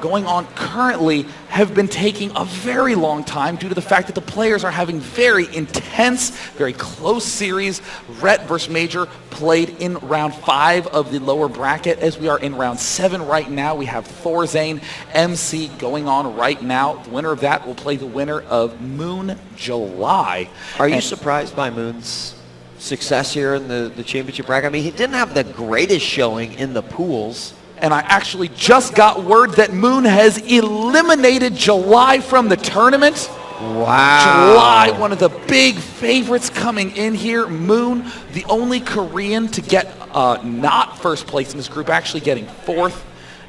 going on currently have been taking a very long time due to the fact that the players are having very intense, very close series. Ret versus Major played in round 5 of the lower bracket. As we are in round 7 right now, we have Thorzane MC going on right now. The winner of that will play the winner of Moon July. Are you surprised by Moon's success here in the championship bracket? I mean, he didn't have the greatest showing in the pools. And I actually just got word that Moon has eliminated July from the tournament. Wow. July, one of the big favorites coming in here. Moon, the only Korean to get not first place in this group, actually getting 4th.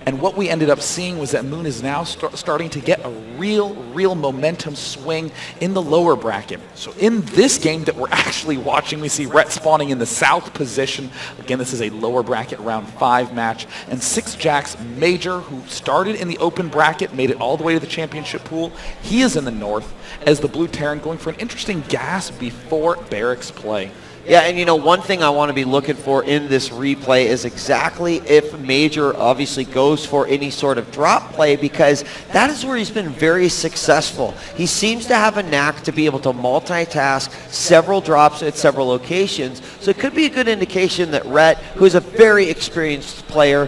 And what we ended up seeing was that Moon is now starting to get a real momentum swing in the lower bracket. So in this game that we're actually watching, we see Ret spawning in the south position. Again, this is a lower bracket round 5 match. And SixJax Major, who started in the open bracket, made it all the way to the championship pool. He is in the north as the blue Terran, going for an interesting gas before barracks play. Yeah, and you know, one thing I want to be looking for in this replay is exactly if Major obviously goes for any sort of drop play, because that is where he's been very successful. He seems to have a knack to be able to multitask several drops at several locations, so it could be a good indication that Ret, who is a very experienced player,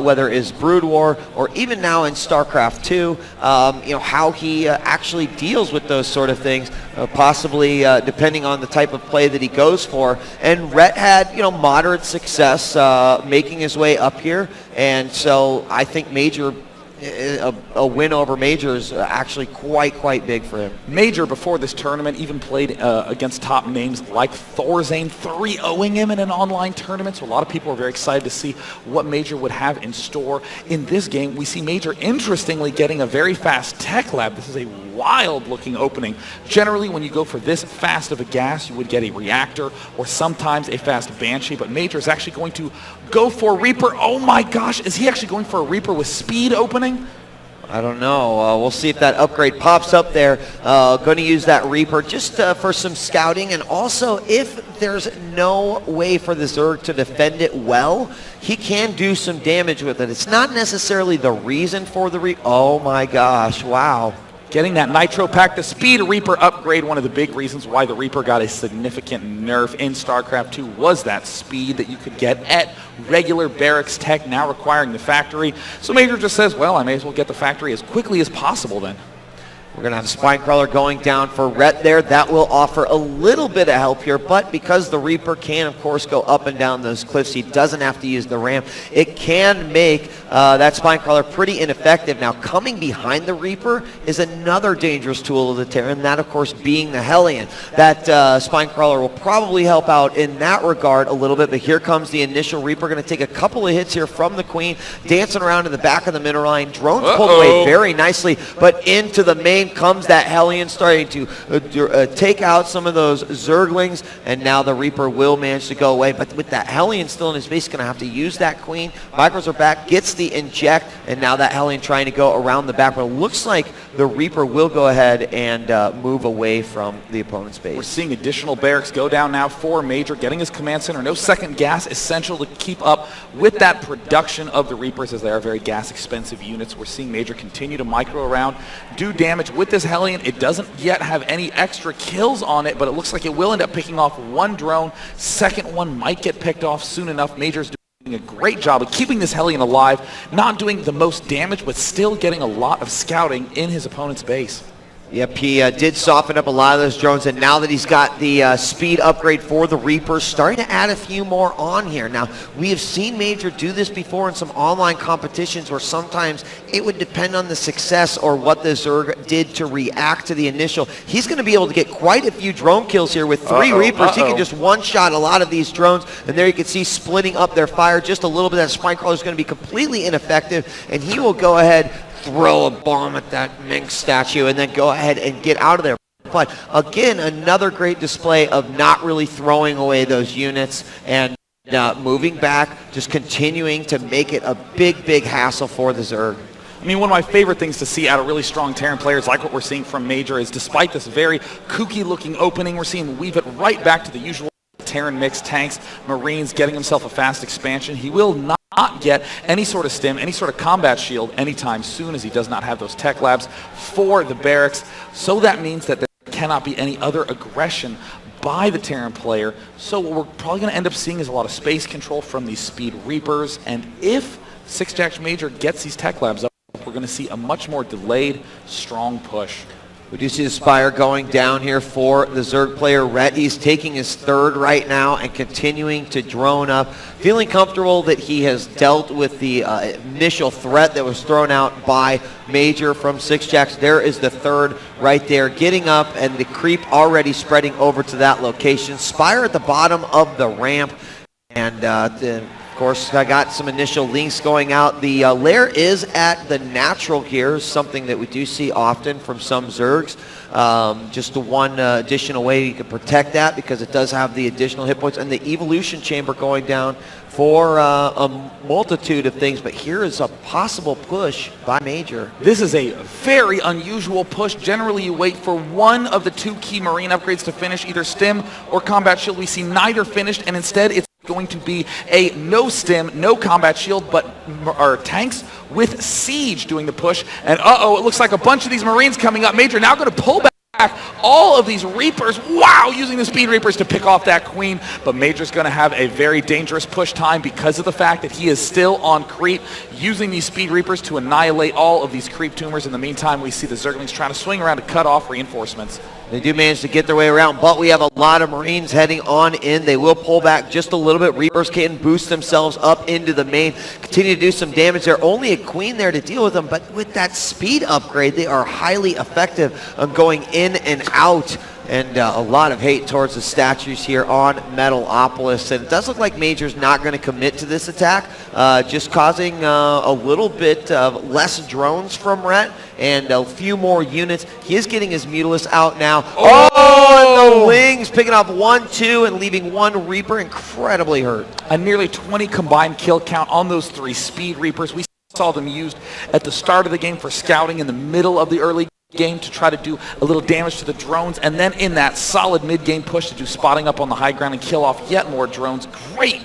whether it is Brood War or even now in Starcraft 2, you know, how he actually deals with those sort of things, possibly depending on the type of play that he goes for. And Ret had, you know, moderate success making his way up here, and so I think Major, a win over Major is actually quite big for him. Major, before this tournament, even played against top names like Thorzane, 3-0ing him in an online tournament. So a lot of people are very excited to see what Major would have in store. In this game, we see Major, interestingly, getting a very fast tech lab. This is a wild-looking opening. Generally, when you go for this fast of a gas, you would get a reactor or sometimes a fast Banshee, but Major is actually going to go for Reaper. Oh my gosh, is he actually going for a Reaper with speed opening? I don't know. We'll see if that upgrade pops up there. Going to use that Reaper just for some scouting, and also if there's no way for the Zerg to defend it well, he can do some damage with it. It's not necessarily the reason for the Oh my gosh, wow. Getting that Nitro Pack, the Speed Reaper upgrade, one of the big reasons why the Reaper got a significant nerf in StarCraft 2 was that speed that you could get at regular barracks tech, now requiring the factory. So Major just says, well, I may as well get the factory as quickly as possible then. We're going to have a Spinecrawler going down for Ret there. That will offer a little bit of help here, but because the Reaper can, of course, go up and down those cliffs, he doesn't have to use the ramp. It can make that Spinecrawler pretty ineffective. Now, coming behind the Reaper is another dangerous tool of the Terran, that, of course, being the Hellion. That Spinecrawler will probably help out in that regard a little bit, but here comes the initial Reaper. Going to take a couple of hits here from the Queen, dancing around in the back of the mineral line. Drones pulled away very nicely, but into the main comes that Hellion, starting to take out some of those Zerglings, and now the Reaper will manage to go away. But with that Hellion still in his base, going to have to use that Queen. Micros are back, gets the inject, and now that Hellion trying to go around the back. But it looks like the Reaper will go ahead and move away from the opponent's base. We're seeing additional barracks go down now for Major, getting his command center. No second gas, essential to keep up with that production of the Reapers, as they are very gas expensive units. We're seeing Major continue to micro around, do damage with this Hellion. It doesn't yet have any extra kills on it, but it looks like it will end up picking off one drone. Second one might get picked off soon enough. Major's doing a great job of keeping this Hellion alive, not doing the most damage, but still getting a lot of scouting in his opponent's base. Yep, he did soften up a lot of those drones, and now that he's got the speed upgrade for the Reapers, starting to add a few more on here. Now, we have seen Major do this before in some online competitions where sometimes it would depend on the success or what the Zerg did to react to the initial. He's going to be able to get quite a few drone kills here with 3 Reapers. He can just one-shot a lot of these drones, and there you can see splitting up their fire just a little bit. That Spinecrawler is going to be completely ineffective, and he will go ahead, throw a bomb at that Mink statue, and then go ahead and get out of there. But again, another great display of not really throwing away those units and moving back, just continuing to make it a big hassle for the Zerg. I mean, one of my favorite things to see out of really strong Terran players, like what we're seeing from Major, is despite this very kooky-looking opening, we're seeing him weave it right back to the usual Terran mix, tanks, Marines, getting himself a fast expansion. He will not not get any sort of stim, any sort of combat shield anytime soon, as he does not have those tech labs for the barracks. So that means that there cannot be any other aggression by the Terran player. So what we're probably going to end up seeing is a lot of space control from these Speed Reapers. And if SixJax Major gets these tech labs up, we're going to see a much more delayed, strong push. We do see the Spire going down here for the Zerg player Ret. He's taking his third right now and continuing to drone up. Feeling comfortable that he has dealt with the initial threat that was thrown out by Major from SixJax. There is the third right there, getting up, and the creep already spreading over to that location. Spire at the bottom of the ramp, and of course, I got some initial links going out. The lair is at the natural here, something that we do see often from some Zergs. Just the one additional way you can protect that, because it does have the additional hit points, and the evolution chamber going down for a multitude of things. But here is a possible push by Major. This is a very unusual push. Generally, you wait for one of the two key Marine upgrades to finish, either Stim or Combat Shield. We see neither finished, and instead it's going to be a no stim, no combat shield, but our tanks with Siege doing the push. And it looks like a bunch of these Marines coming up. Major now going to pull back all of these Reapers. Wow, using the Speed Reapers to pick off that Queen. But Major's going to have a very dangerous push time because of the fact that he is still on creep, using these Speed Reapers to annihilate all of these creep tumors. In the meantime, we see the Zerglings trying to swing around to cut off reinforcements. They do manage to get their way around, but we have a lot of Marines heading on in. They will pull back just a little bit. Reapers can boost themselves up into the main, continue to do some damage there. Only a Queen there to deal with them, but with that speed upgrade, they are highly effective on going in and out. And a lot of hate towards the statues here on Metalopolis. And it does look like Major's not going to commit to this attack, just causing a little bit of less drones from Ret and a few more units. He is getting his Mutalisk out now. Oh, and the Wings picking off 1, 2, and leaving one Reaper incredibly hurt. A nearly 20 combined kill count on those 3 Speed Reapers. We saw them used at the start of the game for scouting in the middle of the early game to try to do a little damage to the drones, and then in that solid mid-game push to do spotting up on the high ground and kill off yet more drones. Great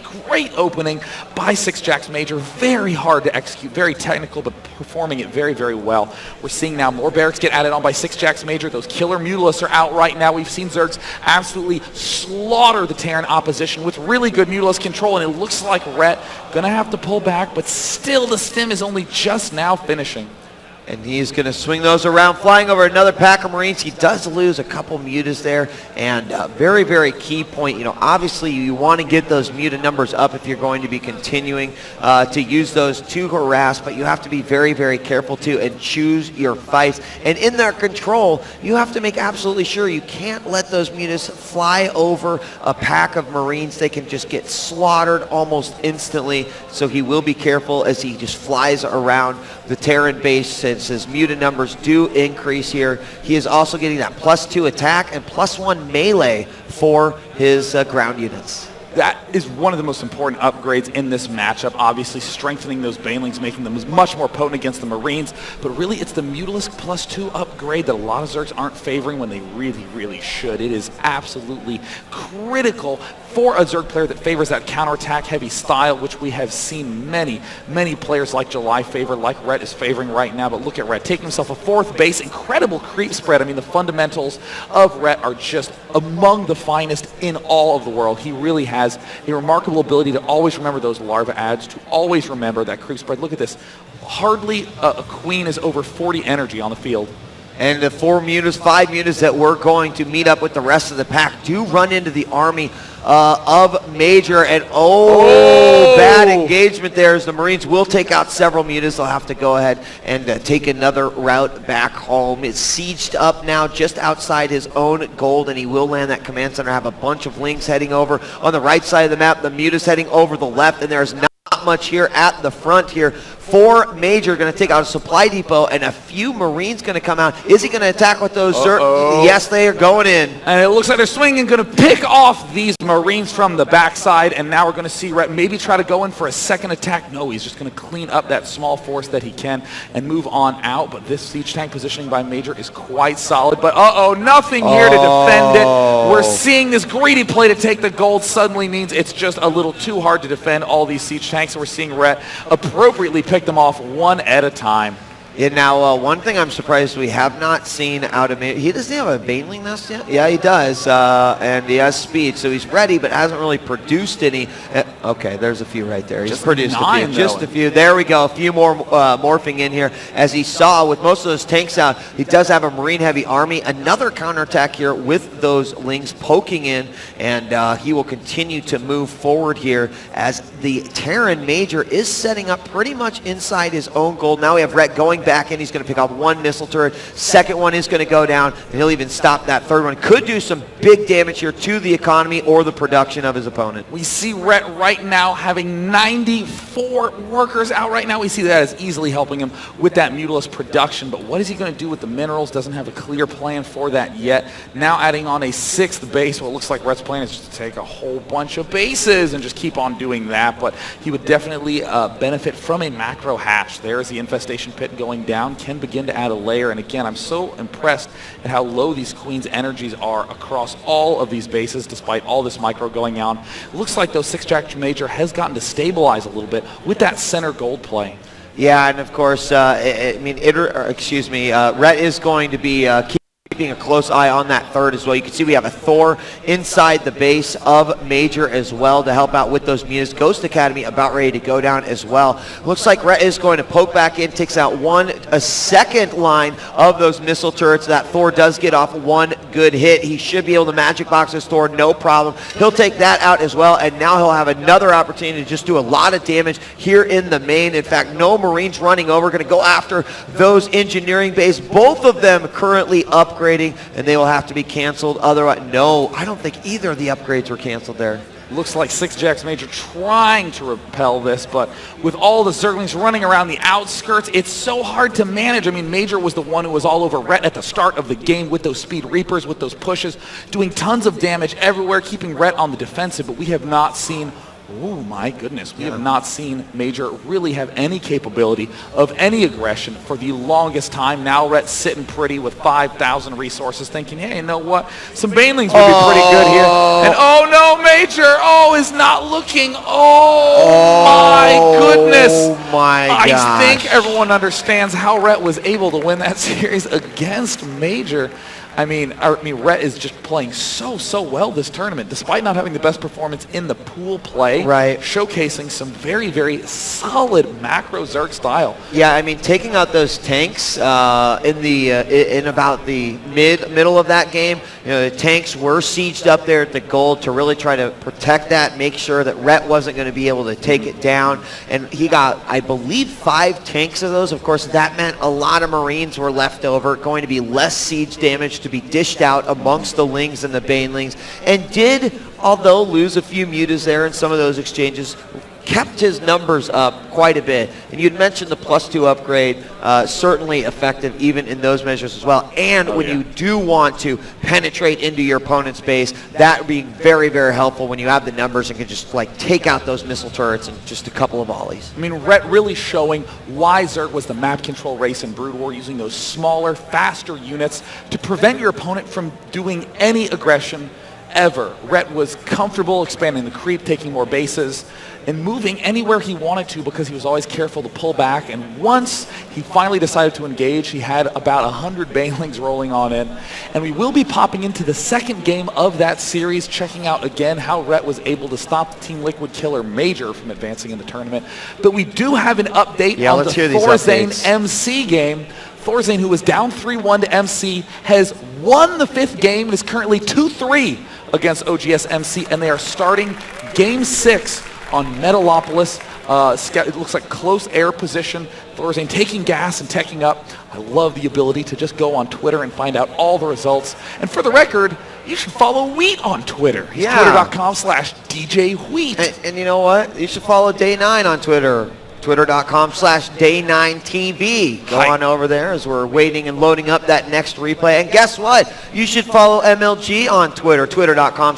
opening by SixJax Major. Very hard to execute, very technical, but performing it very, very well. We're seeing now more barracks get added on by SixJax Major. Those killer Mutalisks are out right now. We've seen Zergs absolutely slaughter the Terran opposition with really good Mutalisk control, and it looks like Ret gonna have to pull back, but still the stim is only just now finishing. And he's going to swing those around, flying over another pack of Marines. He does lose a couple mutas there, and very, very key point. You know, obviously you want to get those muta numbers up if you're going to be continuing to use those to harass, but you have to be very, very careful too and choose your fights. And in their control, you have to make absolutely sure you can't let those mutas fly over a pack of Marines. They can just get slaughtered almost instantly, so he will be careful as he just flies around the Terran base. Since his muta numbers do increase here, he is also getting that +2 attack and +1 melee for his ground units. That is one of the most important upgrades in this matchup, obviously strengthening those Banelings, making them much more potent against the Marines, but really it's the Mutalisk +2 upgrade that a lot of Zergs aren't favoring when they really, really should. It is absolutely critical for a Zerg player that favors that counterattack heavy style, which we have seen many players like July favor, like Ret is favoring right now. But look at Ret taking himself a 4th base, incredible creep spread. I mean, the fundamentals of Ret are just among the finest in all of the world. He really has a remarkable ability to always remember those larva adds, to always remember that creep spread. Look at this. Hardly a Queen is over 40 energy on the field. And the 4 mutas, 5 mutas that we're going to meet up with the rest of the pack do run into the army of Major, and bad engagement there as the Marines will take out several mutas. They'll have to go ahead and take another route back home. It's sieged up now just outside his own gold, and he will land that command center. Have a bunch of links heading over on the right side of the map. The mutas heading over the left, and there's not much here at the front here. 4 Major going to take out a supply depot, and a few Marines going to come out. Is he going to attack with those Zerg? Yes, they are going in. And it looks like they're swinging, going to pick off these Marines from the backside, and now we're going to see Ret maybe try to go in for a second attack. No, he's just going to clean up that small force that he can and move on out, but this siege tank positioning by Major is quite solid. But nothing here to defend it. We're seeing this greedy play to take the gold suddenly means it's just a little too hard to defend all these siege tanks. tanks. We're seeing Ret appropriately pick them off one at a time. Yeah, now, one thing I'm surprised we have not seen out of him, he doesn't have a Baneling nest yet? Yeah, he does, and he has speed, so he's ready, but hasn't really produced any. Okay, there's a few right there. He's produced a few, just a few. There we go, a few more morphing in here. As he saw, with most of those tanks out, he does have a Marine-heavy army. Another counterattack here with those Lings poking in, and he will continue to move forward here as the Terran Major is setting up pretty much inside his own goal. Now we have Ret going back in. He's going to pick off one missile turret. Second one is going to go down, and he'll even stop that third one. Could do some big damage here to the economy or the production of his opponent. We see Ret right now having 94 workers out right now. We see that as easily helping him with that Mutalisk production, but what is he going to do with the minerals? Doesn't have a clear plan for that yet. Now adding on a 6th base. What looks like Ret's plan is just to take a whole bunch of bases and just keep on doing that, but he would definitely benefit from a macro hatch. There's the infestation pit going down, can begin to add a layer, and again, I'm so impressed at how low these Queen's energies are across all of these bases despite all this micro going on. It looks like though SixJax Major has gotten to stabilize a little bit with that center gold play. Yeah, and of course, Ret is going to be keeping a close eye on that third as well. You can see we have a Thor inside the base of Major as well to help out with those mutas. Ghost Academy about ready to go down as well. Looks like Ret is going to poke back in, takes out a second line of those missile turrets. That Thor does get off one good hit. He should be able to magic box his Thor, no problem. He'll take that out as well, and now he'll have another opportunity to just do a lot of damage here in the main. In fact, no Marines running over, going to go after those engineering base. Both of them currently upgrading, and they will have to be canceled. Otherwise, no, I don't think either of the upgrades were canceled there. Looks like SixJax Major trying to repel this, but with all the Zerglings running around the outskirts, it's so hard to manage. I mean, Major was the one who was all over Ret at the start of the game with those Speed Reapers, with those pushes, doing tons of damage everywhere, keeping Ret on the defensive, but we have not seen, oh my goodness, we have not seen Major really have any capability of any aggression for the longest time. Now Ret's sitting pretty with 5,000 resources, thinking, hey, you know what, some Banelings would be pretty good here. And oh no, Major, is not looking, my goodness. Oh my gosh. I think everyone understands how Ret was able to win that series against Major. I mean, Ret is just playing so well this tournament, despite not having the best performance in the pool play. Right. Showcasing some very solid macro Zerg style. Yeah, I mean, taking out those tanks in about the middle of that game, the tanks were sieged up there at the gold to really try to protect that, make sure that Ret wasn't going to be able to take it down. And he got, I believe, 5 tanks of those. Of course, that meant a lot of Marines were left over, going to be less siege damage to be dished out amongst the Lings and the Banelings, and did, although lose a few mutas there in some of those exchanges, kept his numbers up quite a bit. And you'd mentioned the +2 upgrade, certainly effective even in those measures as well. And when you do want to penetrate into your opponent's base, that being very helpful when you have the numbers and can just like take out those missile turrets in just a couple of volleys. I mean, Ret really showing why Zerg was the map control race in Brood War, using those smaller, faster units to prevent your opponent from doing any aggression ever. Ret was comfortable expanding the creep, taking more bases, and moving anywhere he wanted to because he was always careful to pull back. And once he finally decided to engage, he had about 100 Banelings rolling on in. And we will be popping into the second game of that series, checking out again how Ret was able to stop the Team Liquid killer Major from advancing in the tournament. But we do have an update on the Thorzane MC game. Thorzane, who was down 3-1 to MC, has won the 5th game and is currently 2-3 against OGS MC, and they are starting Game 6 on Metalopolis. It looks like close air position. Thorzane taking gas and teching up. I love the ability to just go on Twitter and find out all the results. And for the record, you should follow Wheat on Twitter. He's twitter.com/DJWheat. And you know what? You should follow Day9 on Twitter. Twitter.com/Day9TV. Go on over there as we're waiting and loading up that next replay. And guess what? You should follow MLG on Twitter. Twitter.com